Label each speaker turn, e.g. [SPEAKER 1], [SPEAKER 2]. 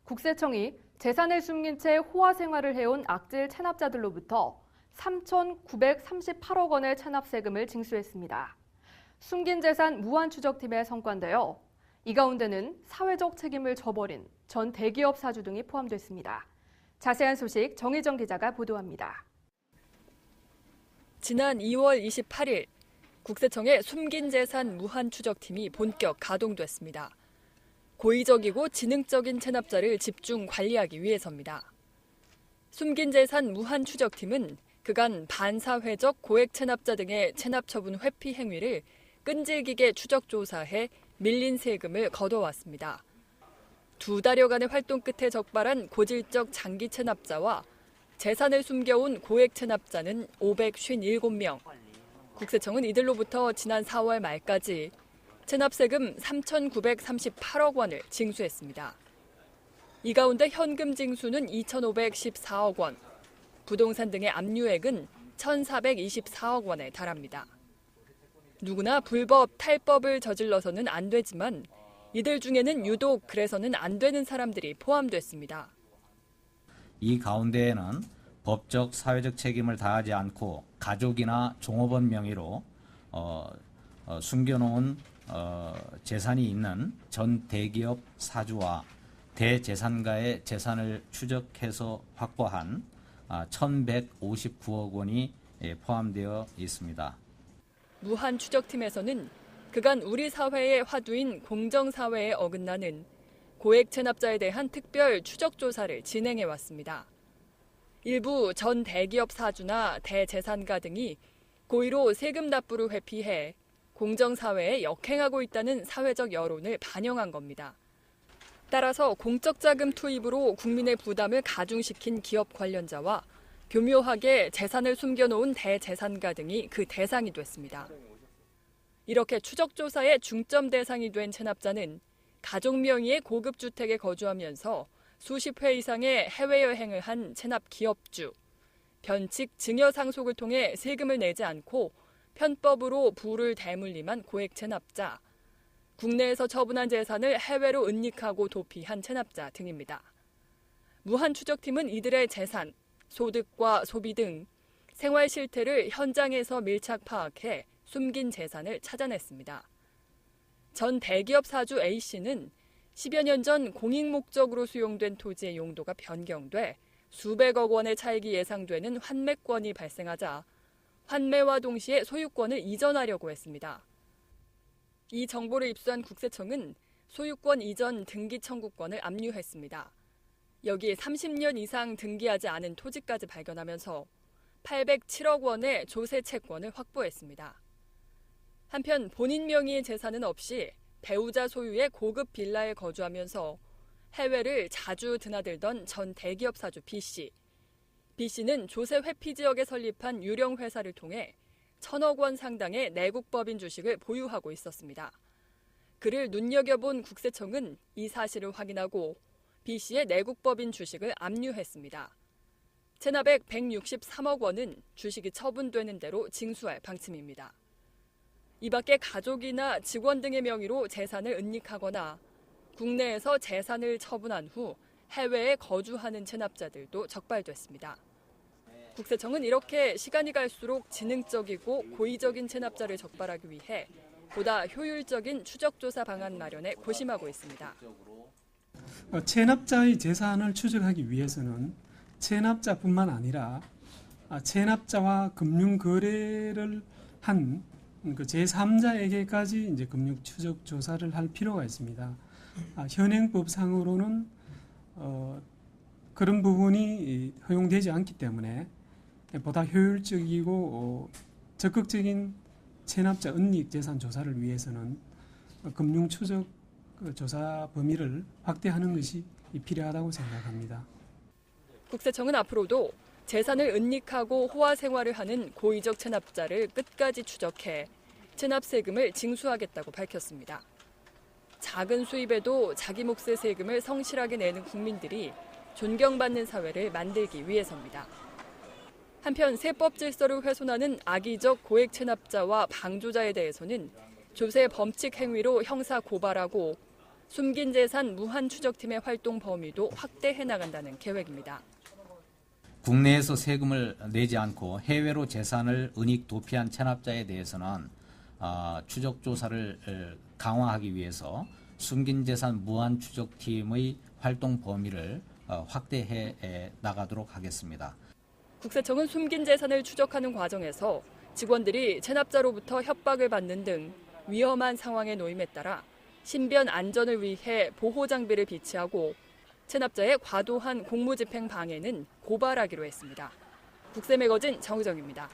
[SPEAKER 1] 국세청이 재산을 숨긴 채 호화 생활을 해온 악질 체납자들로부터 3,938억 원의 체납 세금을 징수했습니다. 숨긴 재산 무한 추적팀의 성과인데요. 이 가운데는 사회적 책임을 저버린 전 대기업 사주 등이 포함됐습니다. 자세한 소식 정희정 기자가 보도합니다.
[SPEAKER 2] 지난 2월 28일 국세청의 숨긴 재산 무한 추적팀이 본격 가동됐습니다. 고의적이고 지능적인 체납자를 집중 관리하기 위해서입니다. 숨긴 재산 무한 추적팀은 그간 반사회적 고액 체납자 등의 체납 처분 회피 행위를 끈질기게 추적 조사해 밀린 세금을 거둬왔습니다. 2달여간의 활동 끝에 적발한 고질적 장기 체납자와 재산을 숨겨온 고액 체납자는 557명. 국세청은 이들로부터 지난 4월 말까지 체납세금 3,938억 원을 징수했습니다. 이 가운데 현금 징수는 2,514억 원, 부동산 등의 압류액은 1,424억 원에 달합니다. 누구나 불법, 탈법을 저질러서는 안 되지만 이들 중에는 유독 그래서는 안 되는 사람들이 포함됐습니다.
[SPEAKER 3] 이 가운데에는 법적, 사회적 책임을 다하지 않고 가족이나 종업원 명의로 숨겨놓은 재산이 있는 전 대기업 사주와 대재산가의 재산을 추적해서 확보한 1,159억 원이 포함되어 있습니다.
[SPEAKER 2] 무한 추적팀에서는 그간 우리 사회의 화두인 공정사회에 어긋나는 고액 체납자에 대한 특별 추적 조사를 진행해 왔습니다. 일부 전 대기업 사주나 대재산가 등이 고의로 세금 납부를 회피해 공정사회에 역행하고 있다는 사회적 여론을 반영한 겁니다. 따라서 공적 자금 투입으로 국민의 부담을 가중시킨 기업 관련자와 교묘하게 재산을 숨겨놓은 대재산가 등이 그 대상이 됐습니다. 이렇게 추적조사의 중점 대상이 된 체납자는 가족 명의의 고급 주택에 거주하면서 수십 회 이상의 해외여행을 한 체납 기업주, 변칙 증여 상속을 통해 세금을 내지 않고 편법으로 부를 대물림한 고액 체납자, 국내에서 처분한 재산을 해외로 은닉하고 도피한 체납자 등입니다. 무한 추적팀은 이들의 재산, 소득과 소비 등 생활 실태를 현장에서 밀착 파악해 숨긴 재산을 찾아냈습니다. 전 대기업 사주 A씨는 10여 년 전 공익 목적으로 수용된 토지의 용도가 변경돼 수백억 원의 차익이 예상되는 환매권이 발생하자 환매와 동시에 소유권을 이전하려고 했습니다. 이 정보를 입수한 국세청은 소유권 이전 등기 청구권을 압류했습니다. 여기에 30년 이상 등기하지 않은 토지까지 발견하면서 807억 원의 조세 채권을 확보했습니다. 한편 본인 명의의 재산은 없이 배우자 소유의 고급 빌라에 거주하면서 해외를 자주 드나들던 전 대기업 사주 B씨. B씨는 조세 회피 지역에 설립한 유령 회사를 통해 1,000억 원 상당의 내국법인 주식을 보유하고 있었습니다. 그를 눈여겨본 국세청은 이 사실을 확인하고 B씨의 내국법인 주식을 압류했습니다. 체납액 163억 원은 주식이 처분되는 대로 징수할 방침입니다. 이 밖에 가족이나 직원 등의 명의로 재산을 은닉하거나 국내에서 재산을 처분한 후 해외에 거주하는 체납자들도 적발됐습니다. 국세청은 이렇게 시간이 갈수록 지능적이고 고의적인 체납자를 적발하기 위해 보다 효율적인 추적조사 방안 마련에 고심하고 있습니다.
[SPEAKER 4] 체납자의 재산을 추적하기 위해서는 체납자뿐만 아니라 체납자와 금융 거래를 한 그 제3자에게까지 이제 금융 추적 조사를 할 필요가 있습니다. 현행법상으로는 그런 부분이 허용되지 않기 때문에 보다 효율적이고 적극적인 체납자 은닉 재산 조사를 위해서는 금융 추적 조사 범위를 확대하는 것이 필요하다고 생각합니다.
[SPEAKER 2] 국세청은 앞으로도 재산을 은닉하고 호화 생활을 하는 고의적 체납자를 끝까지 추적해 체납 세금을 징수하겠다고 밝혔습니다. 작은 수입에도 자기 몫의 세금을 성실하게 내는 국민들이 존경받는 사회를 만들기 위해서입니다. 한편 세법 질서를 훼손하는 악의적 고액 체납자와 방조자에 대해서는 조세 범칙 행위로 형사 고발하고 숨긴 재산 무한 추적팀의 활동 범위도 확대해 나간다는 계획입니다.
[SPEAKER 3] 국내에서 세금을 내지 않고 해외로 재산을 은닉 도피한 체납자에 대해서는 추적 조사를 강화하기 위해서 숨긴 재산 무한 추적팀의 활동 범위를 확대해 나가도록 하겠습니다.
[SPEAKER 2] 국세청은 숨긴 재산을 추적하는 과정에서 직원들이 체납자로부터 협박을 받는 등 위험한 상황에 놓임에 따라 신변 안전을 위해 보호 장비를 비치하고 체납자의 과도한 공무집행 방해는 고발하기로 했습니다. 국세매거진 정의정입니다.